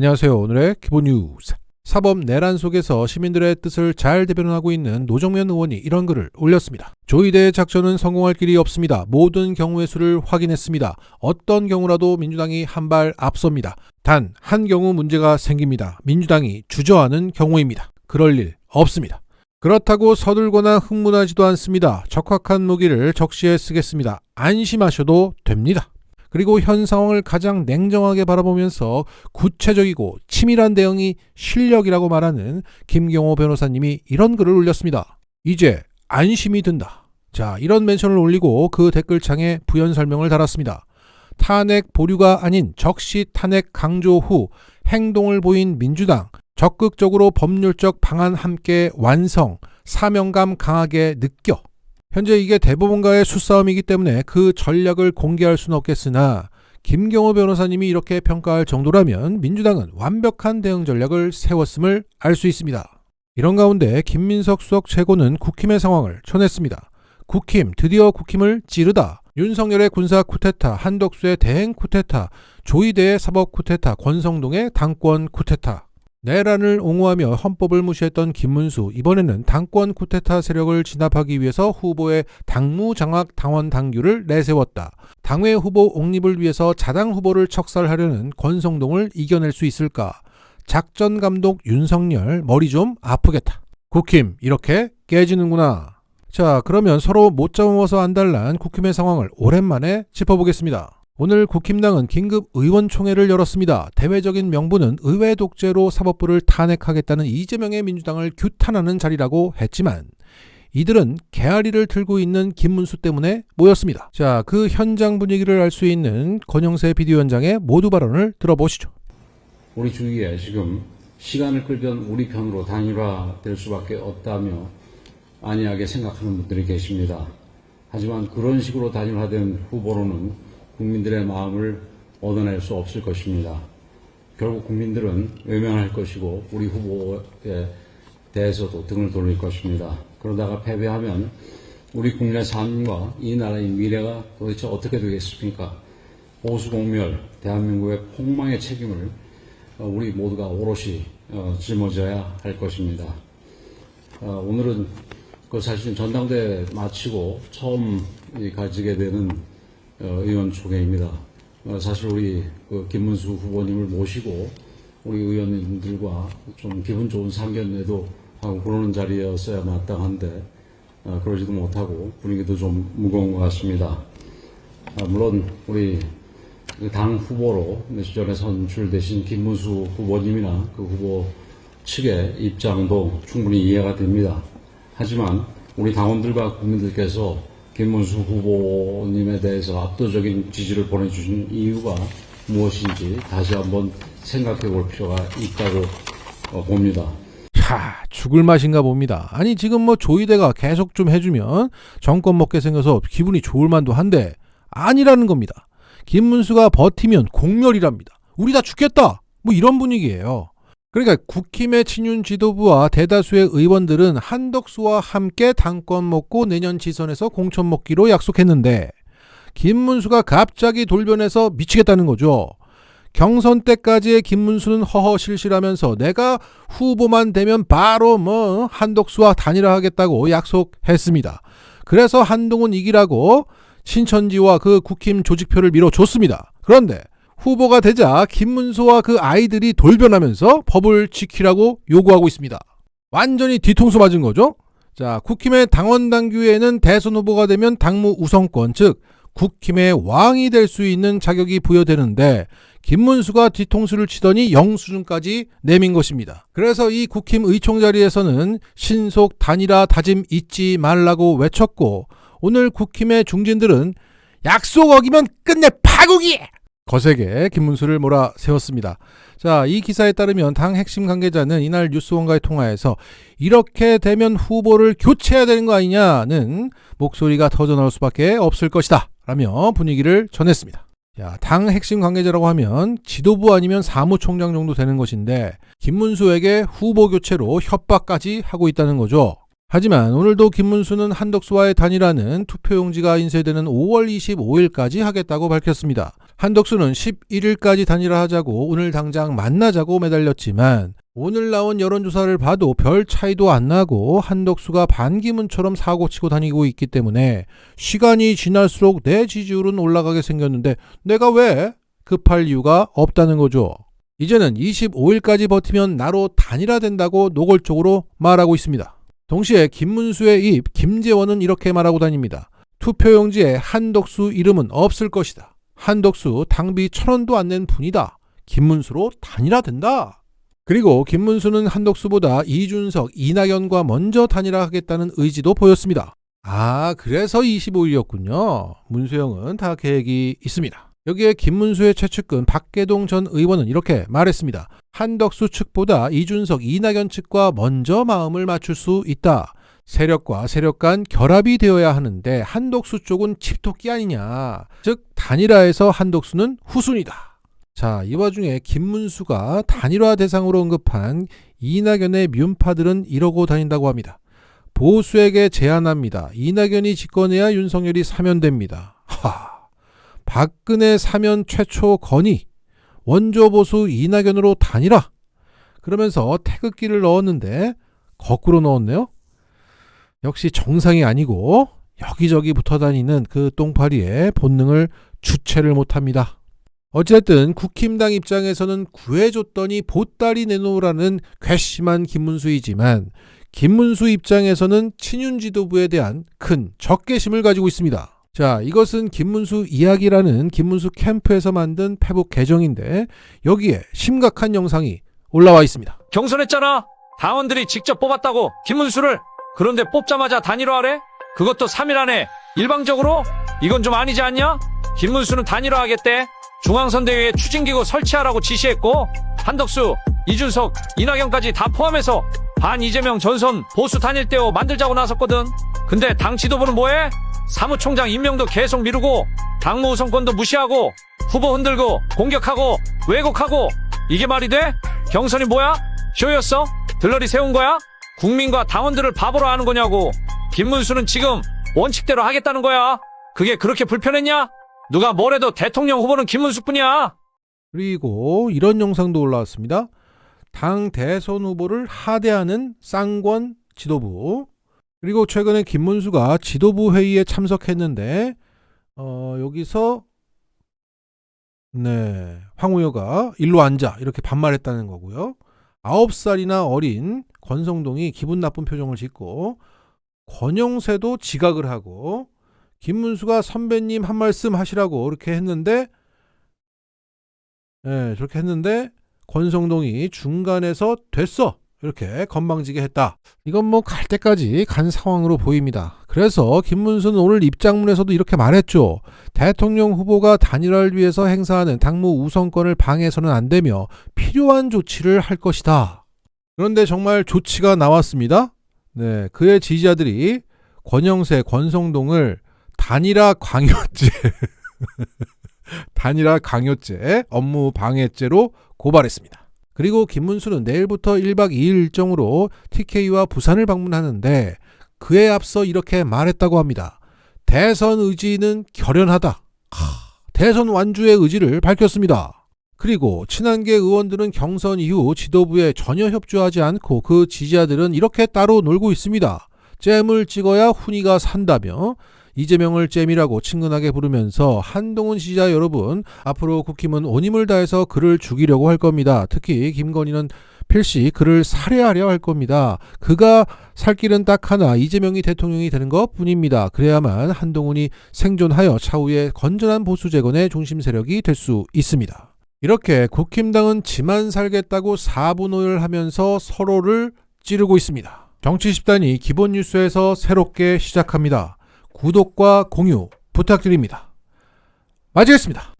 안녕하세요. 오늘의 기본 뉴스. 사법 내란 속에서 시민들의 뜻을 잘 대변하고 있는 노정면 의원이 이런 글을 올렸습니다. 조이대의 작전은 성공할 길이 없습니다. 모든 경우의 수를 확인했습니다. 어떤 경우라도 민주당이 한 발 앞섭니다. 단 한 경우 문제가 생깁니다. 민주당이 주저하는 경우입니다. 그럴 일 없습니다. 그렇다고 서둘거나 흥분하지도 않습니다. 적확한 무기를 적시에 쓰겠습니다. 안심하셔도 됩니다. 그리고 현 상황을 가장 냉정하게 바라보면서 구체적이고 치밀한 대응이 실력이라고 말하는 김경호 변호사님이 이런 글을 올렸습니다. 이제 안심이 든다. 자, 이런 멘션을 올리고 그 댓글창에 부연 설명을 달았습니다. 탄핵 보류가 아닌 적시 탄핵 강조 후 행동을 보인 민주당, 적극적으로 법률적 방안 함께 완성, 사명감 강하게 느껴. 현재 이게 대법원과의 수싸움이기 때문에 그 전략을 공개할 수는 없겠으나 김경호 변호사님이 이렇게 평가할 정도라면 민주당은 완벽한 대응 전략을 세웠음을 알 수 있습니다. 이런 가운데 김민석 수석 최고는 국힘의 상황을 전했습니다. 국힘, 드디어 국힘을 찌르다. 윤석열의 군사 쿠데타, 한덕수의 대행 쿠데타, 조이대의 사법 쿠데타, 권성동의 당권 쿠데타. 내란을 옹호하며 헌법을 무시했던 김문수, 이번에는 당권 쿠데타 세력을 진압하기 위해서 후보의 당무 장악 당원 당규를 내세웠다. 당외 후보 옹립을 위해서 자당 후보를 척살하려는 권성동을 이겨낼 수 있을까? 작전 감독 윤석열, 머리 좀 아프겠다. 국힘 이렇게 깨지는구나. 자, 그러면 서로 못 잡아서 안달난 국힘의 상황을 오랜만에 짚어보겠습니다. 오늘 국힘당은 긴급 의원총회를 열었습니다. 대외적인 명분은 의회 독재로 사법부를 탄핵하겠다는 이재명의 민주당을 규탄하는 자리라고 했지만 이들은 개아리를 들고 있는 김문수 때문에 모였습니다. 자, 그 현장 분위기를 알 수 있는 권영세 비대위원장의 모두 발언을 들어보시죠. 우리 주위에 지금 시간을 끌면 우리 편으로 단일화될 수밖에 없다며 안이하게 생각하는 분들이 계십니다. 하지만 그런 식으로 단일화된 후보로는 국민들의 마음을 얻어낼 수 없을 것입니다. 결국 국민들은 외면할 것이고 우리 후보에 대해서도 등을 돌릴 것입니다. 그러다가 패배하면 우리 국민의 삶과 이 나라의 미래가 도대체 어떻게 되겠습니까? 보수공멸, 대한민국의 폭망의 책임을 우리 모두가 오롯이 짊어져야 할 것입니다. 오늘은 사실 전당대회 마치고 처음 가지게 되는 의원총회입니다. 사실 우리 김문수 후보님을 모시고 우리 의원님들과 좀 기분 좋은 상견례도 하고 그러는 자리였어야 마땅한데 그러지도 못하고 분위기도 좀 무거운 것 같습니다. 물론 우리 당 후보로 며칠 전에 선출되신 김문수 후보님이나 그 후보 측의 입장도 충분히 이해가 됩니다. 하지만 우리 당원들과 국민들께서 김문수 후보님에 대해서 압도적인 지지를 보내주신 이유가 무엇인지 다시 한번 생각해 볼 필요가 있다고 봅니다. 자, 죽을 맛인가 봅니다. 아니 지금 조이대가 계속 좀 해주면 정권 먹게 생겨서 기분이 좋을 만도 한데 아니라는 겁니다. 김문수가 버티면 공멸이랍니다. 우리 다 죽겠다. 이런 분위기예요. 그러니까 국힘의 친윤 지도부와 대다수의 의원들은 한덕수와 함께 당권 먹고 내년 지선에서 공천 먹기로 약속했는데 김문수가 갑자기 돌변해서 미치겠다는 거죠. 경선 때까지의 김문수는 허허실실하면서 내가 후보만 되면 바로 한덕수와 단일화하겠다고 약속했습니다. 그래서 한동훈 이기라고 신천지와 그 국힘 조직표를 밀어줬습니다. 그런데 후보가 되자 김문수와 그 아이들이 돌변하면서 법을 지키라고 요구하고 있습니다. 완전히 뒤통수 맞은 거죠. 자, 국힘의 당원 당규에는 대선 후보가 되면 당무 우선권, 즉 국힘의 왕이 될 수 있는 자격이 부여되는데 김문수가 뒤통수를 치더니 영수증까지 내민 것입니다. 그래서 이 국힘 의총 자리에서는 신속 단일화 다짐 잊지 말라고 외쳤고 오늘 국힘의 중진들은 약속 어기면 끝내 파국이! 거세게 김문수를 몰아세웠습니다. 자, 이 기사에 따르면 당 핵심 관계자는 이날 뉴스원과의 통화에서 이렇게 되면 후보를 교체해야 되는 거 아니냐는 목소리가 터져나올 수밖에 없을 것이다 라며 분위기를 전했습니다. 자, 당 핵심 관계자라고 하면 지도부 아니면 사무총장 정도 되는 것인데 김문수에게 후보 교체로 협박까지 하고 있다는 거죠. 하지만 오늘도 김문수는 한덕수와의 단일화는 투표용지가 인쇄되는 5월 25일까지 하겠다고 밝혔습니다. 한덕수는 11일까지 단일화하자고 오늘 당장 만나자고 매달렸지만 오늘 나온 여론조사를 봐도 별 차이도 안 나고 한덕수가 반기문처럼 사고치고 다니고 있기 때문에 시간이 지날수록 내 지지율은 올라가게 생겼는데 내가 왜 급할 이유가 없다는 거죠. 이제는 25일까지 버티면 나로 단일화된다고 노골적으로 말하고 있습니다. 동시에 김문수의 입 김재원은 이렇게 말하고 다닙니다. 투표용지에 한덕수 이름은 없을 것이다. 한덕수 당비 1,000원도 안 낸 분이다. 김문수로 단일화된다. 그리고 김문수는 한덕수보다 이준석, 이낙연과 먼저 단일화하겠다는 의지도 보였습니다. 아, 그래서 25일이었군요. 문수영은 다 계획이 있습니다. 여기에 김문수의 최측근 박계동 전 의원은 이렇게 말했습니다. 한덕수 측보다 이준석, 이낙연 측과 먼저 마음을 맞출 수 있다. 세력과 세력 간 결합이 되어야 하는데 한덕수 쪽은 칩토끼 아니냐. 즉 단일화에서 한덕수는 후순위다. 자, 이 와중에 김문수가 단일화 대상으로 언급한 이낙연의 뮨파들은 이러고 다닌다고 합니다. 보수에게 제안합니다. 이낙연이 집권해야 윤석열이 사면됩니다. 박근혜 사면 최초 건의, 원조 보수 이낙연으로 단일화. 그러면서 태극기를 넣었는데 거꾸로 넣었네요. 역시 정상이 아니고 여기저기 붙어다니는 그 똥파리의 본능을 주체를 못합니다. 어쨌든 국힘당 입장에서는 구해줬더니 보따리 내놓으라는 괘씸한 김문수이지만 김문수 입장에서는 친윤 지도부에 대한 큰 적개심을 가지고 있습니다. 자, 이것은 김문수 이야기라는 김문수 캠프에서 만든 페북 계정인데 여기에 심각한 영상이 올라와 있습니다. 경선했잖아. 당원들이 직접 뽑았다고 김문수를. 그런데 뽑자마자 단일화하래? 그것도 3일 안에 일방적으로? 이건 좀 아니지 않냐? 김문수는 단일화하겠대. 중앙선대위에 추진기구 설치하라고 지시했고 한덕수, 이준석, 이낙연까지 다 포함해서 반 이재명 전선 보수 단일대오 만들자고 나섰거든. 근데 당 지도부는 뭐해? 사무총장 임명도 계속 미루고 당무 우선권도 무시하고 후보 흔들고 공격하고 왜곡하고. 이게 말이 돼? 경선이 뭐야? 쇼였어? 들러리 세운 거야? 국민과 당원들을 바보로 하는 거냐고. 김문수는 지금 원칙대로 하겠다는 거야. 그게 그렇게 불편했냐? 누가 뭐래도 대통령 후보는 김문수뿐이야. 그리고 이런 영상도 올라왔습니다. 당 대선 후보를 하대하는 쌍권 지도부. 그리고 최근에 김문수가 지도부 회의에 참석했는데 여기서 황우여가 일로 앉아 이렇게 반말했다는 거고요. 9살이나 어린 권성동이 기분 나쁜 표정을 짓고 권영세도 지각을 하고 김문수가 선배님 한 말씀 하시라고 이렇게 했는데 저렇게 했는데 권성동이 중간에서 됐어 이렇게 건방지게 했다. 이건 뭐 갈 때까지 간 상황으로 보입니다. 그래서 김문수는 오늘 입장문에서도 이렇게 말했죠. 대통령 후보가 단일화를 위해서 행사하는 당무 우선권을 방해해서는 안 되며 필요한 조치를 할 것이다. 그런데 정말 조치가 나왔습니다. 그의 지지자들이 권영세, 권성동을 단일화 강요죄, 단일화 강요죄, 업무 방해죄로 고발했습니다. 그리고 김문수는 내일부터 1박 2일 일정으로 TK와 부산을 방문하는데 그에 앞서 이렇게 말했다고 합니다. 대선 의지는 결연하다. 대선 완주의 의지를 밝혔습니다. 그리고 친한계 의원들은 경선 이후 지도부에 전혀 협조하지 않고 그 지지자들은 이렇게 따로 놀고 있습니다. 잼을 찍어야 훈이가 산다며 이재명을 잼이라고 친근하게 부르면서 한동훈 지지자 여러분, 앞으로 국힘은 온 힘을 다해서 그를 죽이려고 할 겁니다. 특히 김건희는 필시 그를 살해하려 할 겁니다. 그가 살 길은 딱 하나, 이재명이 대통령이 되는 것 뿐입니다. 그래야만 한동훈이 생존하여 차후에 건전한 보수 재건의 중심 세력이 될 수 있습니다. 이렇게 국힘당은 지만 살겠다고 사분오열하면서 서로를 찌르고 있습니다. 정치 10단이 기본 뉴스에서 새롭게 시작합니다. 구독과 공유 부탁드립니다. 마치겠습니다.